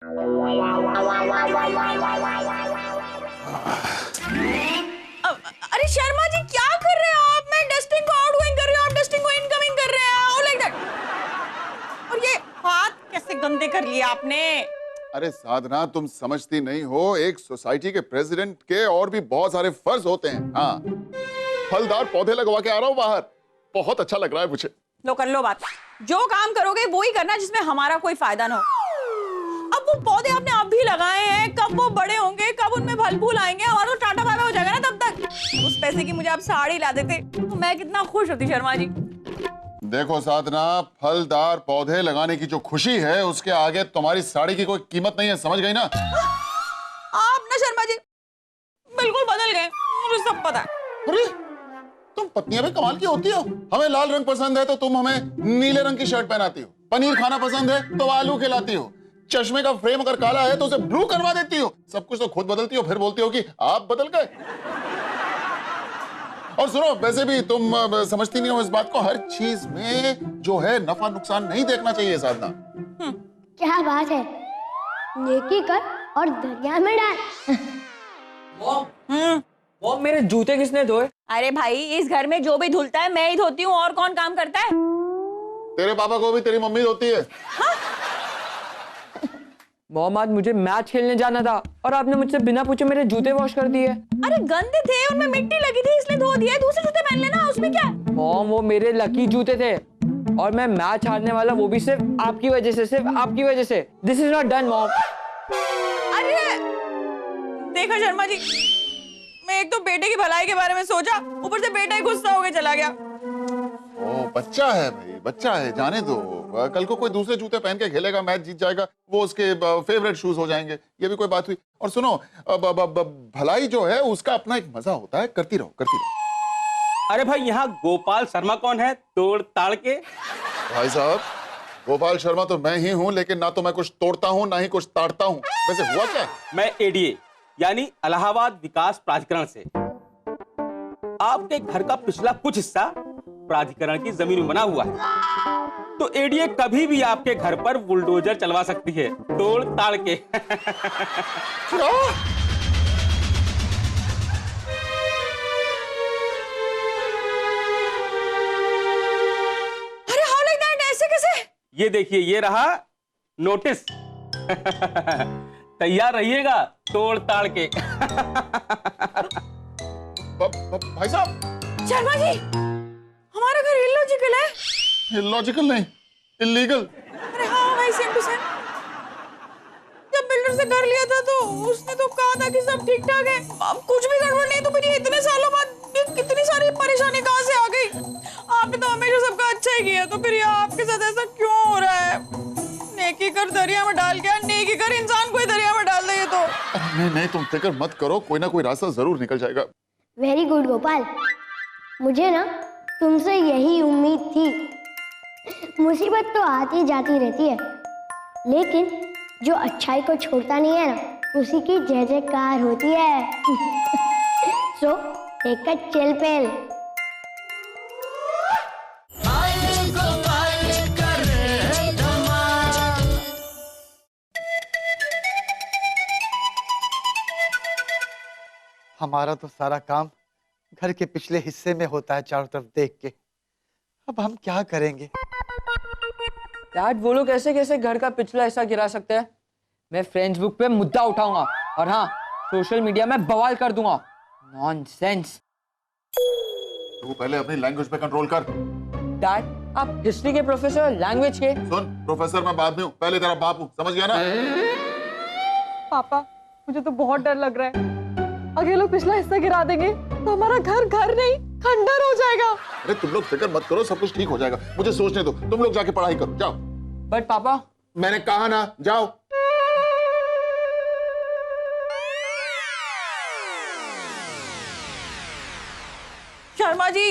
अरे शर्मा जी क्या कर रहे हो आप? मैं डस्टिंग को आउटगोइंग कर रही हूँ, आप डस्टिंग को इनकमिंग कर रहे हैं, और लाइक दैट। और ये हाथ कैसे गंदे कर लिए आपने? अरे साधना, तुम समझती नहीं हो, एक सोसाइटी के प्रेसिडेंट के और भी बहुत सारे फर्ज होते हैं। हाँ, फलदार पौधे लगवा के आ रहा हूँ बाहर, बहुत अच्छा लग रहा है मुझे। लो कर लो बात, जो काम करोगे वो ही करना जिसमें हमारा कोई फायदा ना हो। अब वो पौधे आपने अब भी लगाए हैं, कब वो बड़े होंगे, कब उनमें फल फूल आएंगे और वो टाटा बाय बाय हो जाएगा ना, तब तक उस पैसे की मुझे आप साड़ी ला देते तो मैं कितना खुश होती शर्मा जी। देखो साधना, फलदार पौधे लगाने की जो खुशी है उसके आगे तुम्हारी साड़ी की कोई कीमत नहीं है, समझ गई ना? आप ना शर्मा जी बिल्कुल बदल गए, मुझे सब पता है। अरे तुम पत्नियां भी कमाल की होती हो। हमें लाल रंग पसंद है तो तुम हमें नीले रंग की शर्ट पहनाती हो, पनीर खाना पसंद है तो आलू खिलाती हो, चश्मे का फ्रेम अगर काला है तो उसे ब्लू करवा देती हो। सब कुछ तो खुद बदलती हो, फिर बोलती हो कि आप बदल गए। और सुनो, वैसे भी तुम समझती नहीं हो इस बात को, हर चीज में जो है नफा नुकसान नहीं देखना चाहिए साधना। क्या बात है, नेकी कर और दरिया में डाल। वो मेरे जूते किसने धोए? अरे भाई इस घर में जो भी धुलता है मैं ही धोती हूँ, और कौन काम करता है? तेरे पापा को भी तेरी मम्मी धोती है। मॉम आज मुझे मैच खेलने जाना था और आपने मुझसे बिना पूछे मेरे जूते वॉश कर दिए। अरे गंदे थे, उनमें मिट्टी लगी थी इसलिए धो दिया, दूसरे जूते पहन लेना, उसमें क्या है? मॉम वो मेरे लकी जूते थे और मैं मैच हारने वाला वो भी सिर्फ आपकी वजह से, सिर्फ आपकी वजह से। This is not done mom. अरे देखा शर्मा जी, मैं एक तो बेटे की भलाई के बारे में सोचा, ऊपर से बेटा ही गुस्सा हो के चला गया। ओ बच्चा है भाई, बच्चा है, जाने दो। कल को कोई दूसरे जूते पहन के खेलेगा, मैच जीत जाएगा, वो उसके फेवरेट शूज हो जाएंगे, ये भी कोई बात हुई? और सुनो, भलाई जो है उसका अपना एक मजा होता है, करती रहो करती रहो। अरे भाई यहाँ गोपाल शर्मा कौन है तोड़ ताड़ के? भाई साहब, गोपाल शर्मा तो मैं ही हूँ, लेकिन ना तो मैं कुछ तोड़ता हूँ ना ही कुछ ताड़ता हूँ। वैसे हुआ क्या? मैं एडीए यानी इलाहाबाद विकास प्राधिकरण से। आपके घर का पिछला कुछ हिस्सा प्राधिकरण की जमीन में बना हुआ है, तो एडीए कभी भी आपके घर पर बुलडोजर चलवा सकती है तोड़ ताड़ के। क्या? अरे हाउ लाइक दैट, ऐसे कैसे? ये देखिए, ये रहा नोटिस। तैयार रहिएगा तोड़ ताड़ के। भाई साहब, शर्मा जी हमारा घर इलॉजिकल है। लॉजिकल नहीं, इलीगल। अरे हाँ भाई, सेम टू सेम। जब बिल्डर से घर लिया था तो उसने तो कहा था कि सब ठीक ठाक है, अब कुछ भी गड़बड़ नहीं, तो फिर ये इतने सालों बाद कितनी सारी परेशानी कहाँ से आ गई? आपने तो हमेशा सबका अच्छा ही किया, तो फिर ये आपके साथ ऐसा क्यों हो रहा है? नेकी कर दरिया में डाल के, नेकी कर इंसान को ही दरिया में डाल दे ये तो। नहीं नहीं, तुम फिक्र मत करो, कोई ना कोई रास्ता जरूर निकल जाएगा। वेरी गुड गोपाल, मुझे ना तुमसे यही उम्मीद थी। मुसीबत तो आती जाती रहती है, लेकिन जो अच्छाई को छोड़ता नहीं है ना, उसी की जय जयकार होती है। So take a chill pill. हमारा तो सारा काम घर के पिछले हिस्से में होता है, चारों तरफ देख के। अब हम क्या करेंगे? डैड वो लोग ऐसे कैसे घर का पिछला हिस्सा गिरा सकते हैं? मैं फ्रेंड्स बुक पे मुद्दा उठाऊंगा और हाँ, सोशल मीडिया में बवाल कर दूंगा। नॉनसेंस। तू पहले अपनी लैंग्वेज पे कंट्रोल कर। डैड आप हिस्ट्री के प्रोफेसर, लैंग्वेज के। सुन, प्रोफेसर मैं बाद में हूँ, पहले तेरा बाप हूँ, समझ गया ना? पापा मुझे तो बहुत डर लग रहा है, अगर लोग पिछला हिस्सा गिरा देंगे तो हमारा घर घर नहीं खंडर हो जाएगा। अरे तुम लोग फिक्र मत करो, सब कुछ ठीक हो जाएगा, मुझे सोचने दो। तुम लोग जाके पढ़ाई करो, जाओ। बट पापा, मैंने कहा ना, जाओ। शर्मा जी,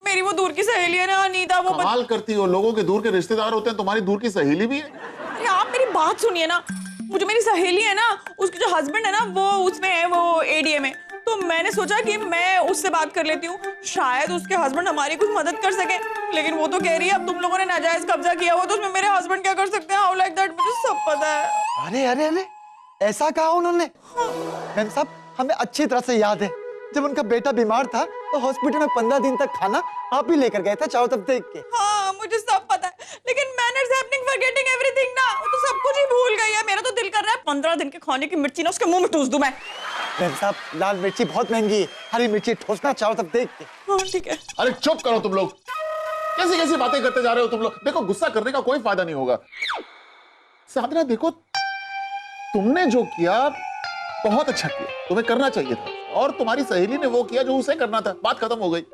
मेरी वो दूर की सहेली है ना अनीता, वो कमाल करती हो, लोगों के दूर के रिश्तेदार होते हैं, तुम्हारी दूर की सहेली भी है। अरे आप मेरी बात सुनिए ना, वो जो मेरी सहेली है ना, उसकी जो हस्बैंड है ना वो उसमें है, वो एडीए में, तो तो मैंने सोचा कि मैं उससे बात कर लेती हूँ, शायद उसके हस्बैंड हमारी कुछ मदद कर सके। लेकिन वो तो कह रही है अब तुम लोगों ने नाजायज कब्जा किया हुआ तो उसमें मेरे हस्बैंड क्या कर सकते हैं, हाउ लाइक दैट, मुझे सब पता है। अरे अरे अरे, ऐसा कहा उन्होंने? मैम साहब, हमें अच्छी तरह से याद है जब उनका बेटा बीमार था तो हॉस्पिटल में 15 दिन तक खाना आप ही लेकर गए थे चारों तरफ देख के। हाँ मुझे सब पता है, लेकिन मैनर्स हैपनिंग फॉरगेटिंग एवरीथिंग ना, वो तो सब कुछ ही भूल गई है। मेरा तो दिल कर रहा है 15 दिन के खाने की मिर्ची ना उसके मुंह में ठूस दूं मैं। मैम साहब, लाल मिर्ची बहुत महंगी है, हरी मिर्ची ठोसना चारों तरफ देख के। हाँ ठीक है। अरे चुप करो तुम लोग, कैसी कैसी बातें करते जा रहे हो तुम लोग। देखो गुस्सा करने का कोई फायदा नहीं होगा। साधना देखो, तुमने जो किया बहुत अच्छा किया, तुम्हें करना चाहिए था, और तुम्हारी सहेली ने वो किया जो उसे करना था, बात खत्म हो गई।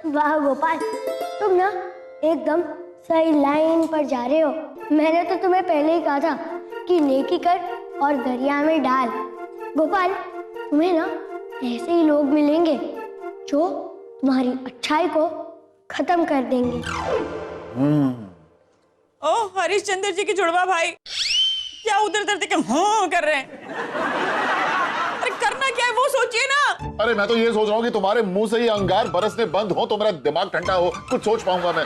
वाह गोपाल, तुम ना एकदम सही लाइन पर जा रहे हो। मैंने तो तुम्हें पहले ही कहा था कि नेकी कर और दरिया में डाल। गोपाल, तुम्हें ना ऐसे ही लोग मिलेंगे जो तुम्हारी अच्छाई को खत्म कर देंगे। ओह हरिश्चंद्र जी की जुड़वा भाई, क्या उधर उधर देख के हाँ कर रहे हैं? अरे करना क्या है वो सोचिए ना। अरे मैं तो ये सोच रहा हूँ कि तुम्हारे मुंह से ही अंगार बरसने बंद हो तो मेरा दिमाग ठंडा हो, कुछ सोच पाऊंगा मैं।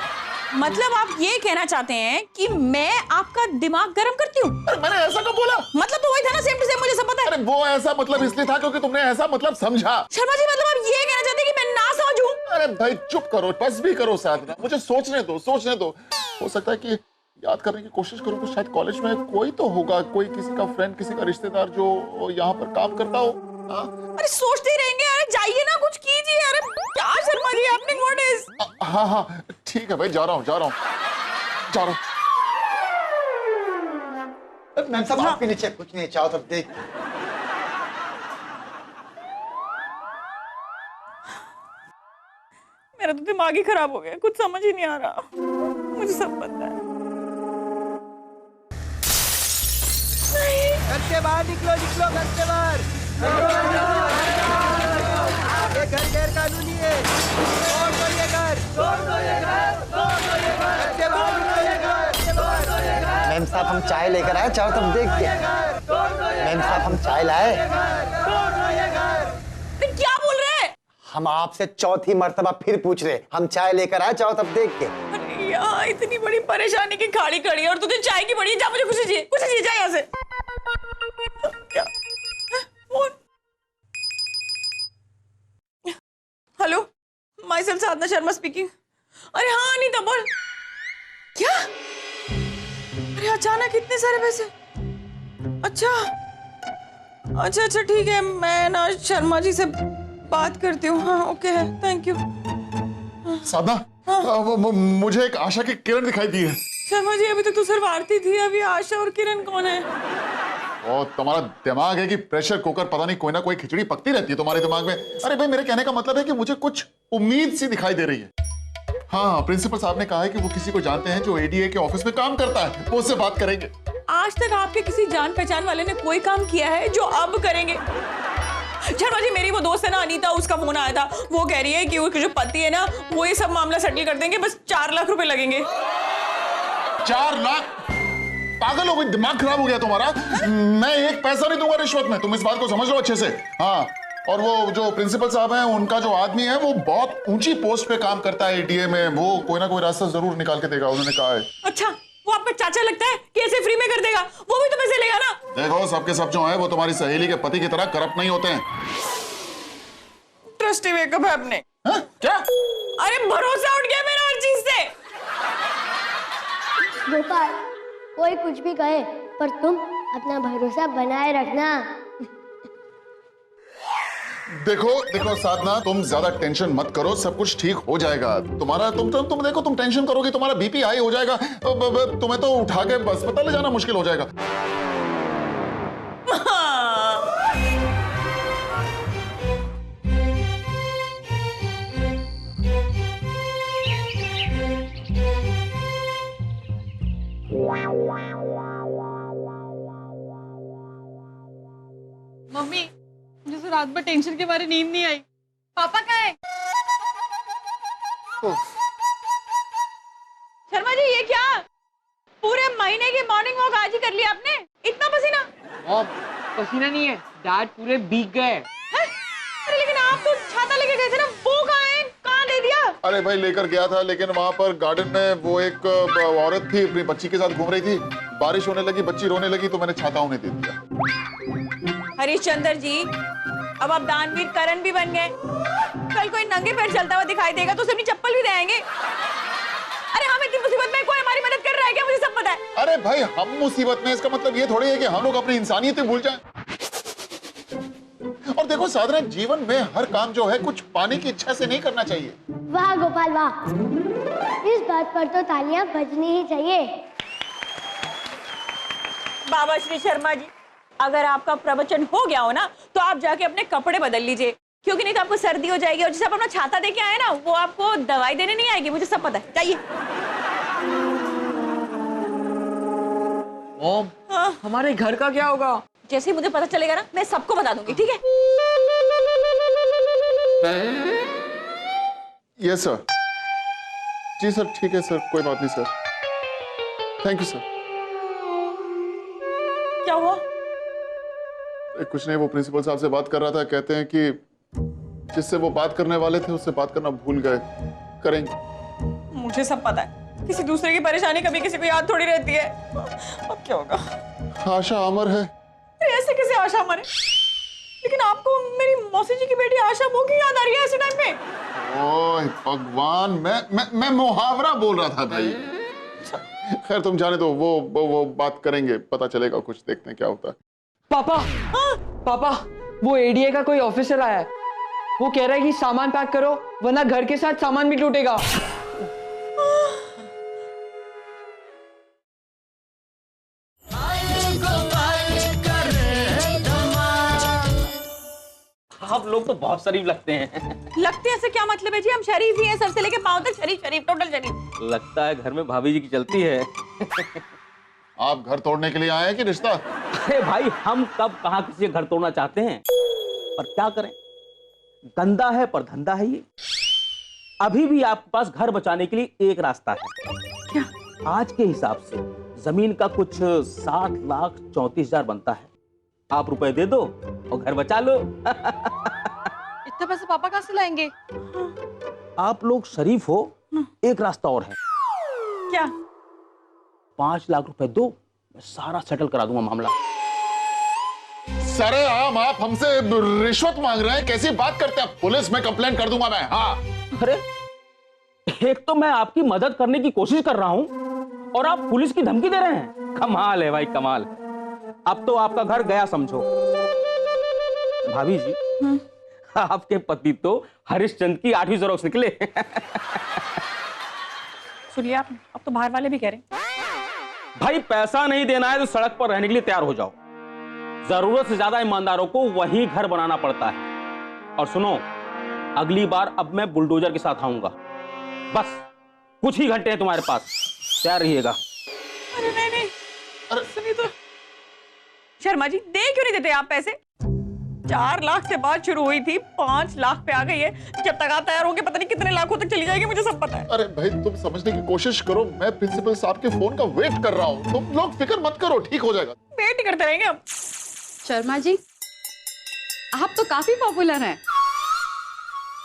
मतलब आप ये कहना चाहते हैं कि मैं आपका दिमाग गर्म करती हूँ? अरे मैंने ऐसा कब बोला? मतलब तो वही था ना, सेम टू सेम, मुझे सब पता है। अरे वो ऐसा मतलब इसलिए था क्योंकि तुमने ऐसा मतलब समझा। शर्मा जी, मतलब आप ये कहना चाहते हैं कि मैं ना समझूं? अरे भाई चुप करो, बस भी करो साधना, मुझे सोचने दो, सोचने दो। हो सकता है कि याद करने की कोशिश करूं तो शायद कॉलेज में कोई तो होगा, कोई किसी का फ्रेंड, किसी का रिश्तेदार जो यहाँ पर काम करता हो। हाँ? अरे सोचते ही रहेंगे, अरे जाइए ना, कुछ कीजिए। अरे क्या Sharma ji happening, what is? हाँ हाँ ठीक है भाई, जा रहा हूँ जा रहा हूँ जा रहा हूँ। मैम साहब, आपके नीचे कुछ नहीं, चारों तरफ देख के। मेरा तो दिमाग ही खराब हो गया, कुछ समझ ही नहीं आ रहा। मुझे सब पता है। घर से बाहर निकलो, निकलो घर से बाहर। ये घर गैर कानूनी है, तोड़ दो ये घर, तोड़ दो ये घर, तोड़ दो ये घर, घर से बाहर निकलो ये घर, तोड़ दो ये घर। मैम साहब, हम चाय लेकर आए चारों तरफ देख के। मैम साहब, हम चाय लाए। क्या बोल रहे हैं? हम आपसे चौथी मर्तबा फिर पूछ रहे, हम चाय लेकर आए चारों तरफ देख के। अरे यार, इतनी बड़ी परेशानी की खाड़ी खड़ी है और तुझे चाय की बड़ी है। जा, मुझे कुछ चाहिए, कुछ चाहिए, जा यहाँ से। क्या? Phone? Hello, my self Sadhana Sharma speaking. अरे हाँ अनीता, बोल। क्या? अरे अचानक इतने सारे पैसे? अच्छा अच्छा अच्छा, ठीक है, मैं ना शर्मा जी से बात करती हूँ। हाँ ओके है, थैंक यू। साधना, मुझे एक आशा की किरण दिखाई दी है। शर्मा जी, अभी तक तो सिर्फ आरती थी, अभी आशा और किरण कौन है? और तुम्हारा दिमाग है कि प्रेशर कुकर, पता नहीं कोई ना कोई खिचड़ी पकती रहती है तुम्हारे दिमाग में। अरे भाई, मेरे कहने का मतलब है कि मुझे कुछ उम्मीद सी दिखाई दे रही है। हाँ, प्रिंसिपल साहब ने कहा है कि वो किसी को जानते हैं जो एडीए के ऑफिस में काम करता है, वो उससे बात करेंगे। आज तक आपके किसी जान पहचान वाले ने कोई काम किया है जो अब करेंगे? शर्मा जी, मेरी वो दोस्त है ना अनीता, उसका फोन आया था। वो कह रही है कि उसके जो पति है ना, वो ये सब मामला सेटल कर देंगे, बस 4 लाख रुपए लगेंगे। 4 लाख? पागल हो गई, दिमाग खराब हो गया तुम्हारा। मैं एक पैसा नहीं दूंगा रिश्वत में, तुम इस बात को समझ लो अच्छे से। हाँ, और वो जो प्रिंसिपल साहब हैं, उनका जो आदमी है वो बहुत ऊंची पोस्ट पे काम करता है एडीए में, वो कोई ना कोई रास्ता जरूर निकाल के देगा, उन्होंने कहा है। अच्छा, वो आपका चाचा लगता है कि ऐसे फ्री में कर देगा? वो भी तो पैसे लेगा ना। देखो, सबके सब जो है वो तुम्हारी सहेली के पति की तरह करप्ट नहीं होते हैं। ट्रस्टी वेकअप है अपने। हाँ? क्या? अरे भरोसा उठ गया मेरा हर चीज से। गोपाल, कोई कुछ भी कहे पर तुम अपना भरोसा बनाए रखना। देखो देखो साधना, तुम ज्यादा टेंशन मत करो, सब कुछ ठीक हो जाएगा। तुम्हारा तुम देखो, तुम टेंशन करोगे तुम्हारा बीपी हाई हो जाएगा, तुम्हें तो उठा के अस्पताल ले जाना मुश्किल हो जाएगा। मम्मी, मुझे तो रात भर टेंशन के बारे नींद नहीं आई। पापा कहाँ है? शर्मा जी, ये क्या? पूरे महीने की मॉर्निंग वॉक आज ही कर लिया आपने? इतना पसीना? पसीना नहीं है, डैड पूरे भीग गए। अरे लेकिन आप तो छाता लेके गए थे ना, वो कहाँ है? कहाँ दे दिया? अरे भाई लेकर गया था, लेकिन वहां पर गार्डन में वो एक औरत थी, अपनी बच्ची के साथ घूम रही थी। बारिश होने लगी, बच्ची रोने लगी, तो मैंने छाता उन्हें दे दिया। हरिश्चंद्र जी, अब आप दानवीर करण भी बन गए। कल कोई नंगे पैर चलता हुआ दिखाई देगा तो उसे अपनी चप्पल भी देंगे। अरे हम इतनी मुसीबत में, कोई हमारी मदद कर रहा है क्या? मुझे सब पता है। अरे भाई हम मुसीबत में, इसका मतलब ये थोड़ी है कि हम लोग अपनी इंसानियत भूल जाएं। और देखो साधारण जीवन में हर काम जो है कुछ पाने की इच्छा से नहीं करना चाहिए। वाह गोपाल वाह, इस बात पर तो तालियां बजनी ही चाहिए। बाबा श्री शर्मा जी, अगर आपका प्रवचन हो गया हो ना, तो आप जाके अपने कपड़े बदल लीजिए, क्योंकि नहीं तो आपको सर्दी हो जाएगी। और जैसे आप अपना छाता देके आए ना, वो आपको दवाई देने नहीं आएगी, मुझे सब पता है। जाइए। मॉम, हमारे घर का क्या होगा? जैसे ही मुझे पता चलेगा ना, मैं सबको बता दूंगी, ठीक है? Yes sir. जी सर, ठीक है सर, कोई बात नहीं सर। Thank you sir. क्या हुआ? कुछ नहीं, वो प्रिंसिपल साहब से बात कर रहा था, कहते हैं कि जिससे वो बात करने वाले थे उससे बात करना भूल गए। करेंगे। मुझे सब पता है, किसी दूसरे की परेशानी कभी किसी को याद थोड़ी रहती है। अब क्या होगा? आशा अमर है। अरे ऐसे कैसे आशा मरे? लेकिन आपको मेरी मौसी जी की बेटी आशा वो की याद आ रही है ऐसे टाइम पे? ओह भगवान, मैं मुहावरा बोल रहा था भाई। खैर तुम जाने दो, वो बात करेंगे, पता चलेगा कुछ, देखते हैं क्या होता है। पापा, पापा, वो एडीए का कोई ऑफिसर आया है। वो कह रहा है कि सामान पैक करो, वरना घर के साथ सामान भी टूटेगा। आप लोग तो बहुत शरीफ लगते हैं। लगते हैं, ऐसे क्या मतलब है जी? हम शरीफ ही हैं, सर से लेके पांव तक शरीफ शरीफ, टोटल शरीफ। लगता है घर में भाभी जी की चलती है। आप घर तोड़ने के लिए आए हैं कि रिश्ता? अरे भाई, हम कब कहाँ किसी घर तोड़ना चाहते हैं, पर क्या करें, गंदा है पर धंधा है ये। अभी भी आपके पास घर बचाने के लिए एक रास्ता है। क्या? आज के हिसाब से जमीन का कुछ 7,34,000 बनता है। आप रुपए दे दो और घर बचा लो। इतने पैसे पापा कहाँ से लाएंगे? आप लोग शरीफ हो, एक रास्ता और है। क्या? 5 लाख रुपए दो, मैं सारा सेटल करा दूंगा मामला। सरे आम, आप हमसे रिश्वत मांग रहे हैं? कैसी बात करते हैं? पुलिस में कंप्लेंट कर दूंगा मैं। हाँ। अरे एक तो मैं आपकी मदद करने की कोशिश कर रहा हूं और आप पुलिस की धमकी दे रहे हैं। कमाल है भाई, कमाल। अब तो आपका घर गया समझो। भाभी जी, आपके पति तो हरिश्चंद्र की 8वीं ज़ेरॉक्स निकले। सुनिए आप, अब तो बाहर वाले भी कह रहे हैं। भाई पैसा नहीं देना है तो सड़क पर रहने के लिए तैयार हो जाओ। जरूरत से ज्यादा ईमानदारों को वही घर बनाना पड़ता है। और सुनो, अगली बार अब मैं बुलडोजर के साथ आऊंगा। बस कुछ ही घंटे हैं तुम्हारे पास, तैयार रहिएगा। अरे नहीं नहीं, अरे सुनिए तो। शर्मा जी, दे क्यों नहीं देते आप पैसे? 4 लाख से बात शुरू हुई थी, 5 लाख पे आ गई है। जब तक आप तैयार होंगे पता नहीं कितने लाखों तक चली जाएगी, मुझे सब पता है। अरे भाई तुम समझने की कोशिश करो, मैं प्रिंसिपल साहब के फोन का वेट कर रहा हूँ। तुम लोग फिक्र मत करो, ठीक हो जाएगा। वेट ही करते रहेंगे हम। शर्मा जी, आप तो काफी पॉपुलर हैं।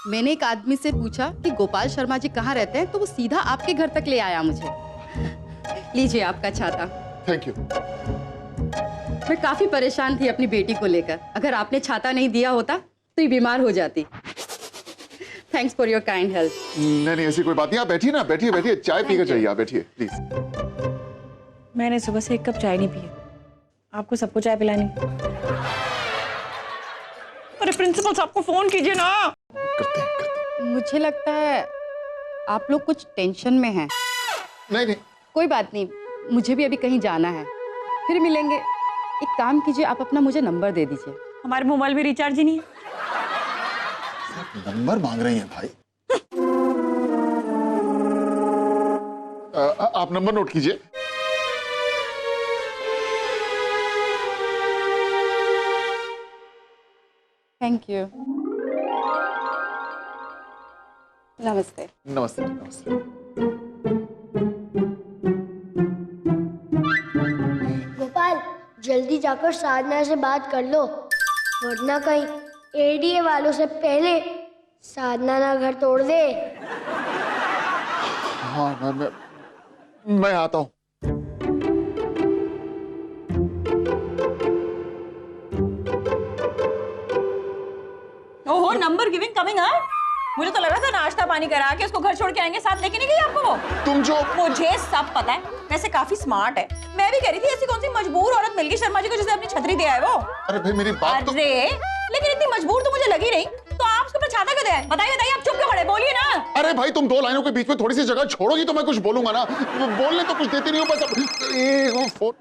मैंने एक आदमी से पूछा कि गोपाल शर्मा जी कहाँ रहते हैं, तो वो सीधा आपके घर तक ले आया मुझे। लीजिए आपका छाता। Thank you. मैं काफी परेशान थी अपनी बेटी को लेकर। अगर आपने छाता नहीं दिया होता तो ये बीमार हो जाती। Thanks for your kind help. नहीं ऐसी कोई बात नहीं, आप बैठिए ना, बैठिए बैठिए, चाय पीकर जाइए, आप बैठिए प्लीज। मैंने सुबह से 1 कप चाय नहीं पी। आपको सबको चाय पिलानी? अरे प्रिंसिपल साहब को फोन कीजिए ना। करते हैं। मुझे लगता है आप लोग कुछ टेंशन में हैं। नहीं कोई बात नहीं, मुझे भी अभी कहीं जाना है, फिर मिलेंगे। एक काम कीजिए, आप अपना मुझे नंबर दे दीजिए। हमारे मोबाइल में रिचार्ज ही नहीं है। नंबर मांग रही हैं भाई। आप नंबर नोट कीजिए। Thank you. नमस्ते। नमस्ते नमस्ते। गोपाल, जल्दी जाकर साधना से बात कर लो, वरना कहीं एडीए वालों से पहले साधना ना घर तोड़ दे। हाँ, मैं आता हूँ। ओहो, नंबर गिविंग कमिंग। मुझे तो लग रहा था नाश्ता पानी करा के उसको घर छोड़ के आएंगे, साथ लेके नहीं गई आपको वो? तुम जो मुझे सब पता है, वैसे काफी स्मार्ट है। मैं भी कह रही थी ऐसी कौन सी मजबूर औरत मिल गई शर्मा जी को जिसे अपनी छतरी दे आए वो। अरे भाई मेरी बात तो अरे लेकिन इतनी मजबूर तो मुझे लगी नहीं, तो आप उसके ऊपर छाता क्यों दे आए? बताइए बताइए, आप चुप क्यों खड़े? बोलिए ना। अरे भाई तुम 2 लाइनों के बीच में थोड़ी सी जगह छोड़ोगी तो मैं कुछ बोलूंगा ना। बोलने तो कुछ देती नहीं हो बस। वो फोन।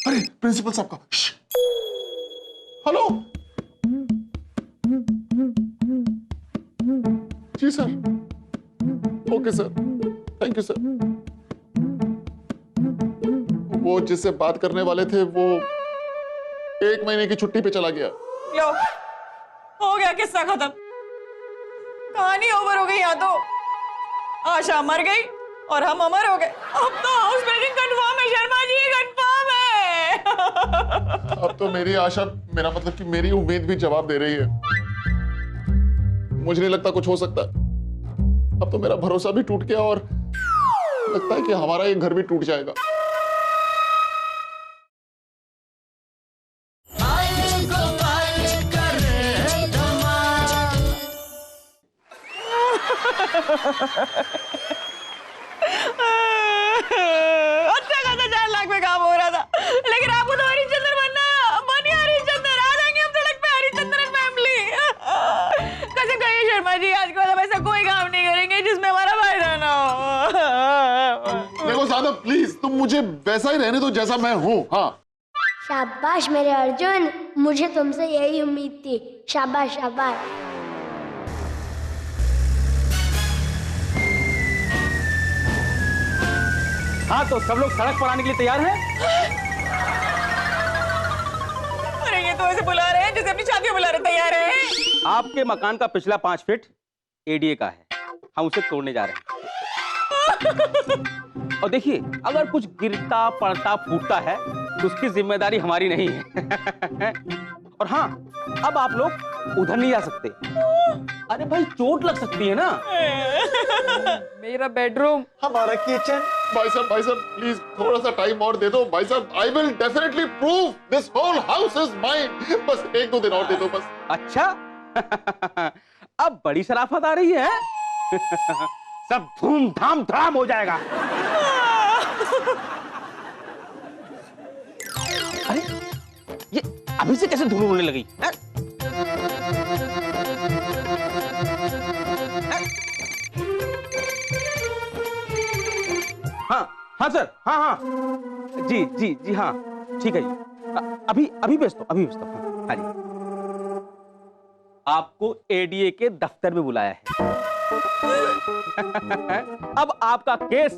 अरे प्रिंसिपल साहब का। हेलो। जी sir. Okay sir, thank you sir. वो जिससे बात करने वाले थे वो 1 महीने की छुट्टी पे चला गया। लो, हो गया किस्सा खत्म, कहानी ओवर हो गई। यहाँ तो आशा मर गई और हम अमर हो गए। अब तो हाउस ब्रेकिंग कंफर्म है शर्मा जी, कंफर्म है। अब तो मेरी आशा, मेरा मतलब कि मेरी उम्मीद भी जवाब दे रही है। मुझे नहीं लगता कुछ हो सकता। अब तो मेरा भरोसा भी टूट गया और लगता है कि हमारा ये घर भी टूट जाएगा। अच्छा खासा 4 लाख में काम हो रहा था, लेकिन आपको तो हरिश्चंद्र बनना है। बनिए हरिश्चंद्र, आ जाएंगे हम सड़क पे हरिश्चंद्र फैमिली। कसम खाइए शर्मा जी, आज के बाद हम ऐसा कोई काम नहीं करेंगे जिसमें हमारा फायदा ना हो। देखो साहब प्लीज तुम मुझे वैसा ही रहने दो जैसा मैं हूँ। हाँ शाबाश मेरे अर्जुन, मुझे तुमसे यही उम्मीद थी। शाबाश शाबाश। हाँ तो सब लोग सड़क पर आने के लिए तैयार हैं? अरे ये तो ऐसे बुला रहे हैं जैसे अपनी शादी में बुला रहे। तैयार है? आपके मकान का पिछला 5 फीट एडीए का है, हम उसे तोड़ने जा रहे हैं। और देखिए अगर कुछ गिरता पड़ता फूटता है तो उसकी जिम्मेदारी हमारी नहीं है। और हाँ, अब आप लोग उधर नहीं जा सकते। अरे भाई चोट लग सकती है ना। मेरा बेडरूम, हमारा किचन। भाई साहब प्लीज थोड़ा सा टाइम और दे दो। भाई साहब I will definitely prove this whole house is mine. बस 1-2 दिन और दे दो बस। अच्छा। अब बड़ी शराफत आ रही है। सब धूमधाम धड़ाम हो जाएगा। अरे ये अभी से कैसे धूल उड़ने लगी है? हाँ सर, हाँ जी हाँ ठीक है जी। अभी भेजता हूँ। हाँ जी, आपको एडीए के दफ्तर में बुलाया है। अब आपका केस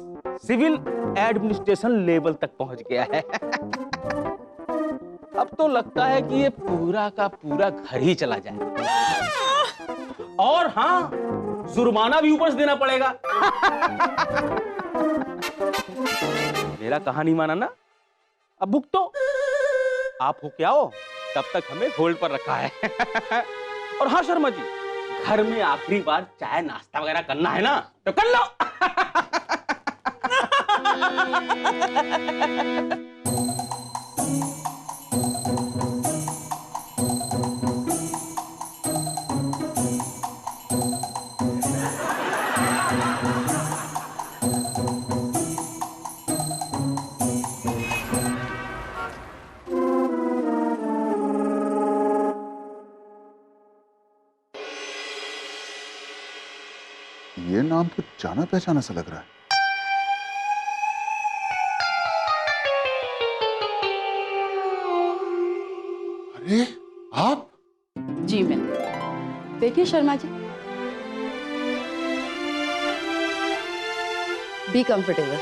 सिविल एडमिनिस्ट्रेशन लेवल तक पहुंच गया है। अब तो लगता है कि ये पूरा का पूरा घर ही चला जाए। और हाँ, जुर्माना भी ऊपर से देना पड़ेगा। मेरा कहानी माना ना, अब भुगतो। आप होके आओ, तब तक हमें होल्ड पर रखा है। और हाँ शर्मा जी, घर में आखिरी बार चाय नाश्ता वगैरह करना है ना तो कर लो। ये नाम तो जाना पहचाना सा लग रहा है। अरे आप? जी मैं। देखिए शर्मा जी, बी कंफर्टेबल।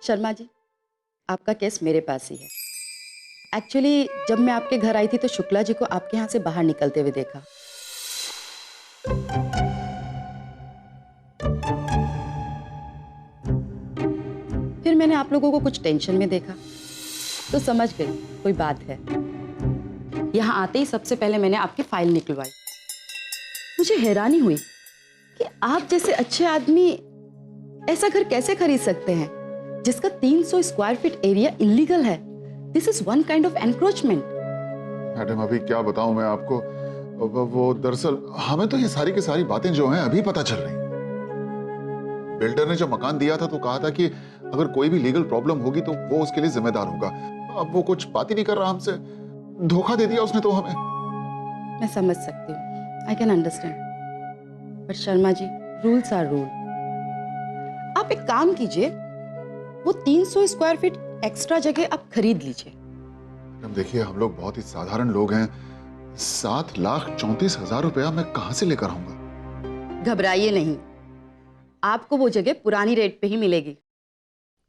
शर्मा जी, आपका केस मेरे पास ही है। एक्चुअली जब मैं आपके घर आई थी तो शुक्ला जी को आपके यहाँ से बाहर निकलते हुए देखा। फिर मैंने आप लोगों को कुछ टेंशन में देखा, तो समझ गई कोई बात है। यहाँ आते ही सबसे पहले मैंने आपकी फाइल निकलवाई। मुझे हैरानी हुई कि आप जैसे अच्छे आदमी ऐसा घर कैसे खरीद सकते हैं जिसका 300 स्क्वायर फीट एरिया इलीगल है। This is one kind of encroachment. Madam अभी क्या बताऊं मैं आपको, वो दरअसल हमें तो ये सारी की सारी बातें जो हैं अभी पता चल रही। बिल्डर ने जब मकान दिया था तो कहा था कि अगर कोई भी लीगल प्रॉब्लम होगी तो वो उसके लिए जिम्मेदार होगा। अब वो कुछ बात ही नहीं कर रहा हमसे, धोखा दे दिया उसने तो हमें। मैं समझ सकती हूँ, I can understand, but Sharma ji rules are rule. आप एक काम कीजिए, वो 300 स्क्वायर फीट एक्स्ट्रा जगह आप खरीद लीजिए। अब देखिए हम लोग बहुत ही साधारण लोग हैं, 7,34,000 रुपया मैं कहां से लेकर आऊंगा? घबराइए नहीं, आपको वो जगह पुरानी रेट पे ही मिलेगी,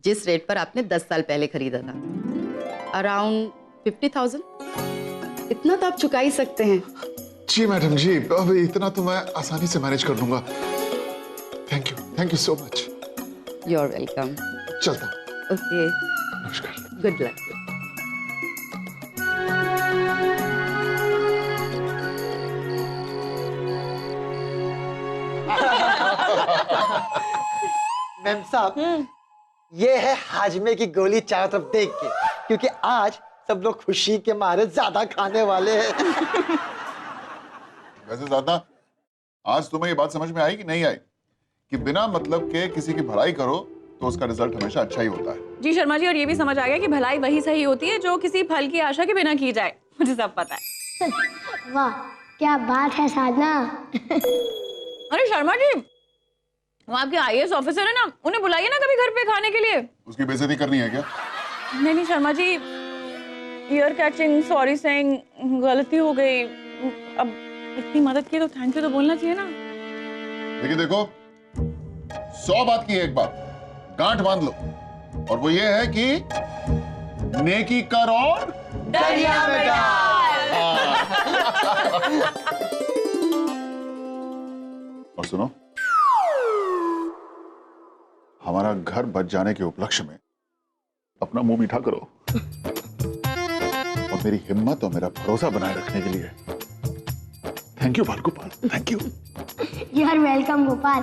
जिस रेट पर आपने 10 साल पहले खरीदा था, अराउंड 50,000। इतना तो आप चुका ही सकते हैं। जी मैडम जी, अब इतना तो मैं आसानी से मैनेज कर लूंगा। Thank you so much. You are welcome. चलता हूं। ओके, नमस्कार। Good luck. मैम साहब, ये है हाजमे की गोली चारों तरफ देख के, क्योंकि आज सब लोग खुशी के मारे ज्यादा खाने वाले हैं। वैसे ज्यादा आज तुम्हें ये बात समझ में आई कि नहीं आई कि बिना मतलब के किसी की भलाई करो तो उसका रिजल्ट हमेशा अच्छा ही होता है। जी शर्मा जी, और ये भी समझ आ गया कि भलाई वही सही होती है जो किसी फल की आशा के बिना की जाए। मुझे सब पता है। वाह क्या बात है साधना। अरे शर्मा जी, वो आपके IAS ऑफिसर है ना, उन्हें बुलाइए ना कभी घर पे खाने के लिए। उसकी बेइज्जती करनी है क्या? नहीं Sharma ji, year catching, sorry saying, गलती हो गई। अब इतनी मदद की तो थैंक यू तो बोलना चाहिए ना। लेकिन देखो, 100 बात की एक बात गांठ बांध लो, और वो ये है कि नेकी कर और दरिया में डाल। और सुनो, हमारा घर बच जाने के उपलक्ष्य में अपना मुंह मीठा करो और मेरी हिम्मत और मेरा भरोसा बनाए रखने के लिए thank you Balgopal, thank you. You are welcome Gopal.